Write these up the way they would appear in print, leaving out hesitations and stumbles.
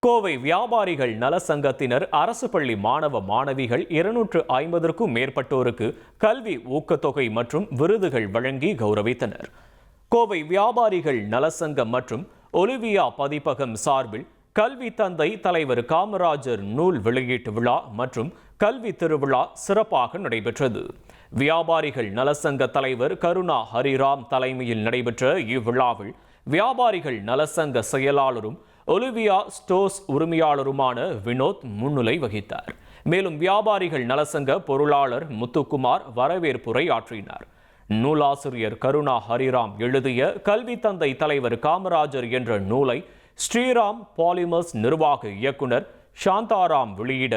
கோவை வியாபாரிகள் நல சங்கத்தினர் அரசு பள்ளி மாணவ மாணவிகள் 250க்கும் மேற்பட்டோருக்கு கல்வி ஊக்கத்தொகை மற்றும் விருதுகள் வழங்கி கௌரவித்தனர். கோவை வியாபாரிகள் நலசங்கம் மற்றும் ஒலிவியா பதிப்பகம் சார்பில் கல்வி தந்தை தலைவர் காமராஜர் நூல் வெளியீட்டு விழா மற்றும் கல்வி திருவிழா சிறப்பாக நடைபெற்றது. வியாபாரிகள் நலசங்க தலைவர் கருணா ஹரிராம் தலைமையில் நடைபெற்ற இவ்விழாவில் வியாபாரிகள் நலசங்க செயலாளரும் ஒலிவியா ஸ்டோர்ஸ் உரிமையாளருமான வினோத் முன்னிலை வகித்தார். மேலும் வியாபாரிகள் நலசங்க பொருளாளர் முத்துக்குமார் வரவேற்புரை ஆற்றினார். நூலாசிரியர் கருணா ஹரிராம் எழுதிய கல்வி தந்தை தலைவர் காமராஜர் என்ற நூலை ஸ்ரீராம் பாலிமர்ஸ் நிர்வாக இயக்குனர் சாந்தாராம் வெளியிட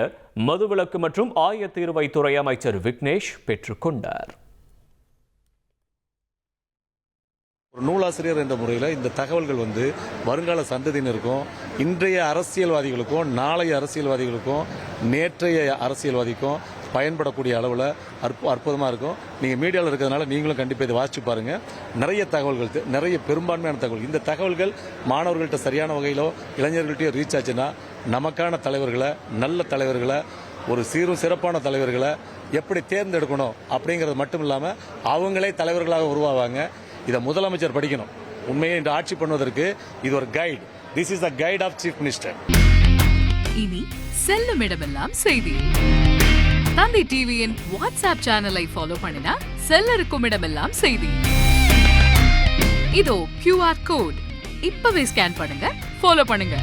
மதுவிலக்கு மற்றும் ஆயத்தீர்வைத்துறை அமைச்சர் விக்னேஷ் பெற்றுக்கொண்டார். ஒரு நூலாசிரியர் என்ற முறையில் இந்த தகவல்கள் வருங்கால சந்ததியினருக்கும் இன்றைய அரசியல்வாதிகளுக்கும் நாளைய அரசியல்வாதிகளுக்கும் நேற்றைய அரசியல்வாதிக்கும் பயன்படக்கூடிய அளவில் அற்புதமாக இருக்கும். நீங்கள் மீடியாவில் இருக்கிறதுனால நீங்களும் கண்டிப்பாக இதை வாசிச்சு பாருங்கள். நிறைய தகவல்கள், நிறைய பெரும்பான்மையான தகவல், இந்த தகவல்கள் மாணவர்கள்ட்ட சரியான வகையிலோ இளைஞர்கள்ட்டையோ ரீச் ஆச்சுன்னா நமக்கான தலைவர்களை, நல்ல தலைவர்களை, ஒரு சீரும் சிறப்பான தலைவர்களை எப்படி தேர்ந்தெடுக்கணும் அப்படிங்கிறது மட்டும் இல்லாமல் அவங்களே தலைவர்களாக உருவாவாங்க. இதை முதலமைச்சர் படிக்கணும். உண்மையை இந்த ஆட்சி பண்ணுவதற்கு இது ஒரு guide. This is the guide of chief minister. இனி செல்லும் இடமெல்லாம் செய்தி. தந்தை டிவியின் வாட்ஸ்அப் சேனலை ஃபாலோ பண்ணினா செல்ல இருக்கும் இடமெல்லாம் செய்தி. இதோ QR கோட் இப்பவே ஸ்கேன் பண்ணுங்க, ஃபாலோ பண்ணுங்க.